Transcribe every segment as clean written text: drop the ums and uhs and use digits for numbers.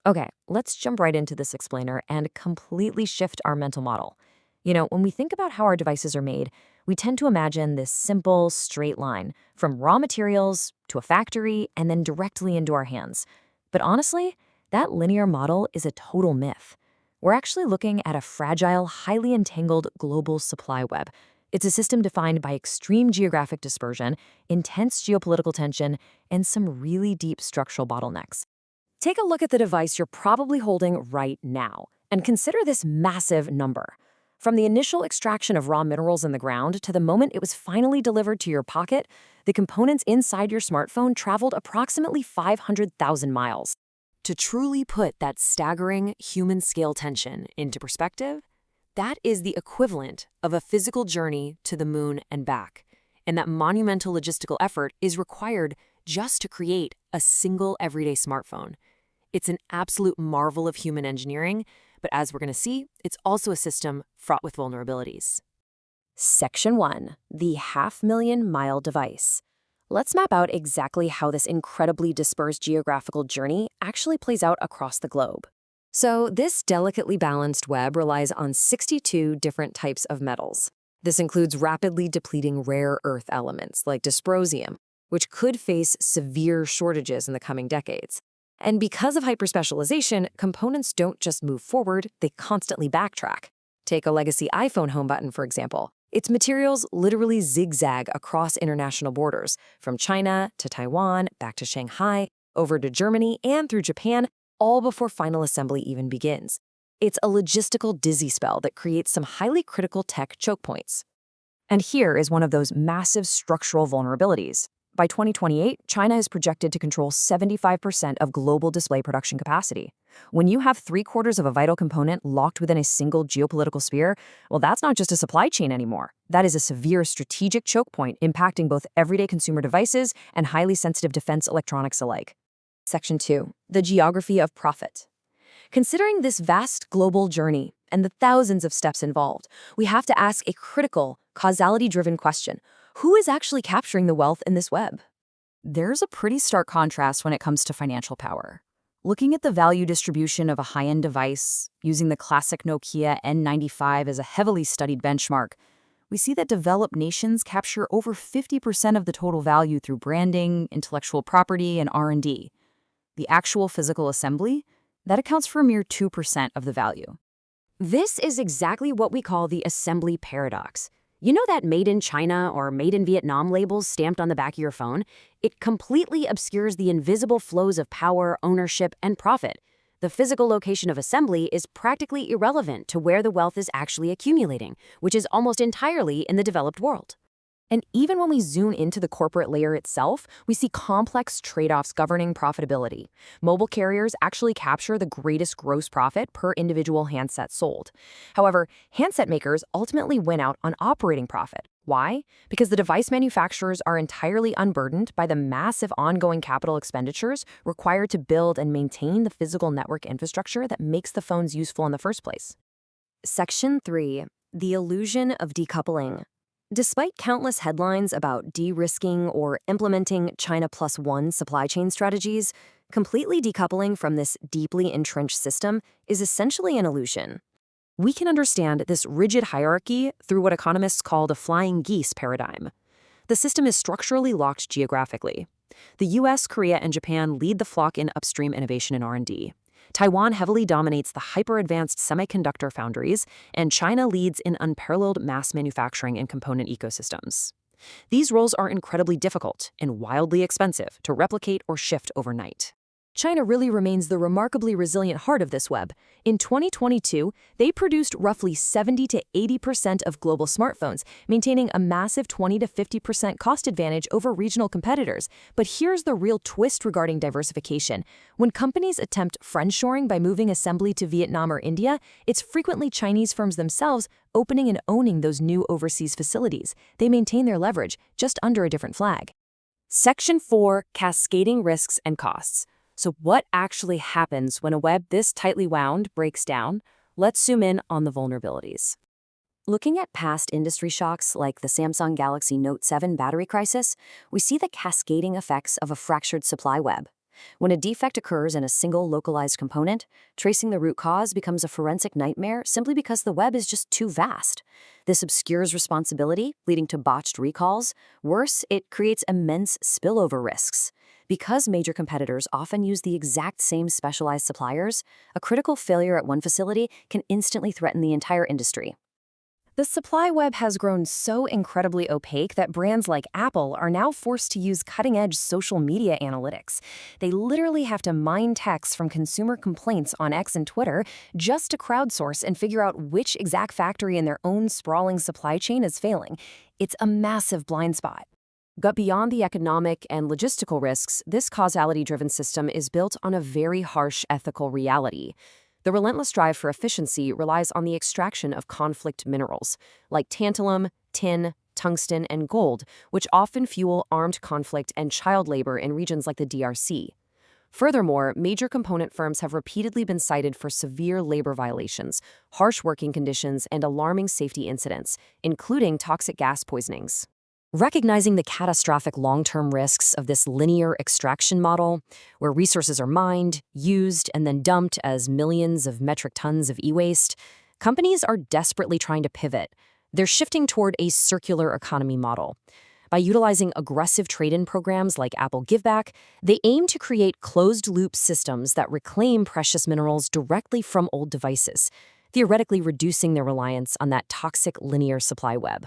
Okay, let's jump right into this explainer and completely shift our mental model. When we think about how our devices are made, we tend to imagine this simple, straight line from raw materials to a factory and then directly into our hands. But honestly, that linear model is a total myth. We're actually looking at a fragile, highly entangled global supply web. It's a system defined by extreme geographic dispersion, intense geopolitical tension, and some really deep structural bottlenecks. Take a look at the device you're probably holding right now and consider this massive number. From the initial extraction of raw minerals in the ground to the moment it was finally delivered to your pocket, the components inside your smartphone traveled approximately 500,000 miles. To truly put that staggering human-scale tension into perspective, that is the equivalent of a physical journey to the moon and back. And that monumental logistical effort is required just to create a single everyday smartphone. It's an absolute marvel of human engineering, but as we're going to see, it's also a system fraught with vulnerabilities. Section 1. The half-million-mile device. Let's map out exactly how this incredibly dispersed geographical journey actually plays out across the globe. So this delicately balanced web relies on 62 different types of metals. This includes rapidly depleting rare earth elements like dysprosium, which could face severe shortages in the coming decades. And because of hyperspecialization, components don't just move forward, they constantly backtrack. Take a legacy iPhone home button, for example. Its materials literally zigzag across international borders, from China to Taiwan, back to Shanghai, over to Germany, and through Japan, all before final assembly even begins. It's a logistical dizzy spell that creates some highly critical tech choke points. And here is one of those massive structural vulnerabilities. By 2028, China is projected to control 75% of global display production capacity. When you have 3/4 of a vital component locked within a single geopolitical sphere, well, that's not just a supply chain anymore. That is a severe strategic choke point impacting both everyday consumer devices and highly sensitive defense electronics alike. Section 2. The geography of profit. Considering this vast global journey and the thousands of steps involved, we have to ask a critical, causality-driven question. Who is actually capturing the wealth in this web? There's a pretty stark contrast when it comes to financial power. Looking at the value distribution of a high-end device, using the classic Nokia N95 as a heavily studied benchmark, we see that developed nations capture over 50% of the total value through branding, intellectual property, and R&D. The actual physical assembly, that accounts for a mere 2% of the value. This is exactly what we call the assembly paradox. You know that made in China or made in Vietnam labels stamped on the back of your phone? It completely obscures the invisible flows of power, ownership, and profit. The physical location of assembly is practically irrelevant to where the wealth is actually accumulating, which is almost entirely in the developed world. And even when we zoom into the corporate layer itself, we see complex trade-offs governing profitability. Mobile carriers actually capture the greatest gross profit per individual handset sold. However, handset makers ultimately win out on operating profit. Why? Because the device manufacturers are entirely unburdened by the massive ongoing capital expenditures required to build and maintain the physical network infrastructure that makes the phones useful in the first place. Section 3. The illusion of decoupling. Despite countless headlines about de-risking or implementing China Plus One supply chain strategies, completely decoupling from this deeply entrenched system is essentially an illusion. We can understand this rigid hierarchy through what economists call the flying geese paradigm. The system is structurally locked geographically. The US, Korea, and Japan lead the flock in upstream innovation and R&D. Taiwan heavily dominates the hyper-advanced semiconductor foundries, and China leads in unparalleled mass manufacturing and component ecosystems. These roles are incredibly difficult and wildly expensive to replicate or shift overnight. China really remains the remarkably resilient heart of this web. In 2022, they produced roughly 70 to 80% of global smartphones, maintaining a massive 20 to 50% cost advantage over regional competitors. But here's the real twist regarding diversification. When companies attempt friendshoring by moving assembly to Vietnam or India, it's frequently Chinese firms themselves opening and owning those new overseas facilities. They maintain their leverage, just under a different flag. Section 4. Cascading risks and costs. So what actually happens when a web this tightly wound breaks down? Let's zoom in on the vulnerabilities. Looking at past industry shocks like the Samsung Galaxy Note 7 battery crisis, we see the cascading effects of a fractured supply web. When a defect occurs in a single localized component, tracing the root cause becomes a forensic nightmare simply because the web is just too vast. This obscures responsibility, leading to botched recalls. Worse, it creates immense spillover risks. Because major competitors often use the exact same specialized suppliers, a critical failure at one facility can instantly threaten the entire industry. The supply web has grown so incredibly opaque that brands like Apple are now forced to use cutting-edge social media analytics. They literally have to mine texts from consumer complaints on X and Twitter just to crowdsource and figure out which exact factory in their own sprawling supply chain is failing. It's a massive blind spot. But beyond the economic and logistical risks, this causality-driven system is built on a very harsh ethical reality. The relentless drive for efficiency relies on the extraction of conflict minerals, like tantalum, tin, tungsten, and gold, which often fuel armed conflict and child labor in regions like the DRC. Furthermore, major component firms have repeatedly been cited for severe labor violations, harsh working conditions, and alarming safety incidents, including toxic gas poisonings. Recognizing the catastrophic long-term risks of this linear extraction model, where resources are mined, used, and then dumped as millions of metric tons of e-waste, companies are desperately trying to pivot. They're shifting toward a circular economy model. By utilizing aggressive trade-in programs like Apple Giveback, they aim to create closed-loop systems that reclaim precious minerals directly from old devices, theoretically reducing their reliance on that toxic linear supply web.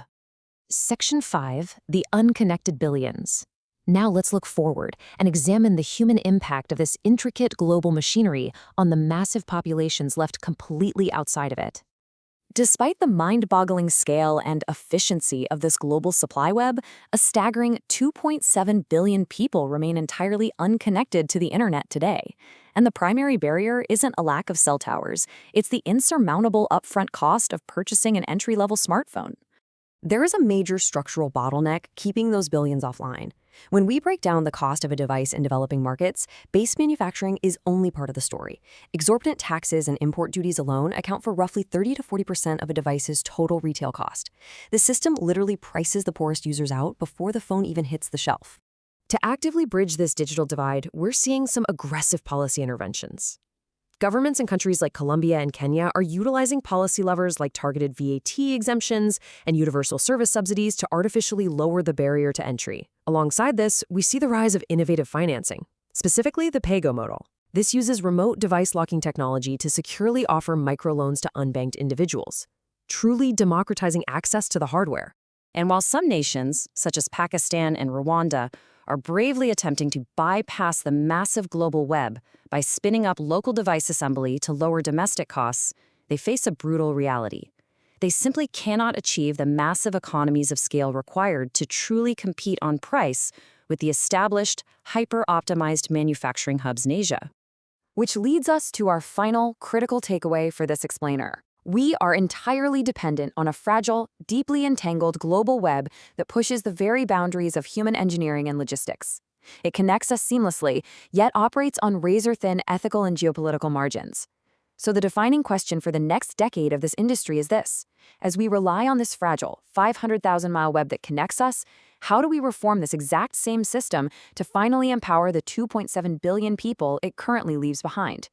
Section 5, the unconnected billions. Now let's look forward and examine the human impact of this intricate global machinery on the massive populations left completely outside of it. Despite the mind-boggling scale and efficiency of this global supply web, a staggering 2.7 billion people remain entirely unconnected to the internet today. And the primary barrier isn't a lack of cell towers, it's the insurmountable upfront cost of purchasing an entry-level smartphone. There is a major structural bottleneck keeping those billions offline. When we break down the cost of a device in developing markets, base manufacturing is only part of the story. Exorbitant taxes and import duties alone account for roughly 30 to 40% of a device's total retail cost. The system literally prices the poorest users out before the phone even hits the shelf. To actively bridge this digital divide, we're seeing some aggressive policy interventions. Governments in countries like Colombia and Kenya are utilizing policy levers like targeted VAT exemptions and universal service subsidies to artificially lower the barrier to entry. Alongside this, we see the rise of innovative financing, specifically the PAYGO model. This uses remote device locking technology to securely offer microloans to unbanked individuals, truly democratizing access to the hardware. And while some nations, such as Pakistan and Rwanda, are bravely attempting to bypass the massive global web by spinning up local device assembly to lower domestic costs, they face a brutal reality. They simply cannot achieve the massive economies of scale required to truly compete on price with the established, hyper-optimized manufacturing hubs in Asia. Which leads us to our final critical takeaway for this explainer. We are entirely dependent on a fragile, deeply entangled global web that pushes the very boundaries of human engineering and logistics. It connects us seamlessly, yet operates on razor-thin ethical and geopolitical margins. So the defining question for the next decade of this industry is this. As we rely on this fragile, 500,000-mile web that connects us, how do we reform this exact same system to finally empower the 2.7 billion people it currently leaves behind?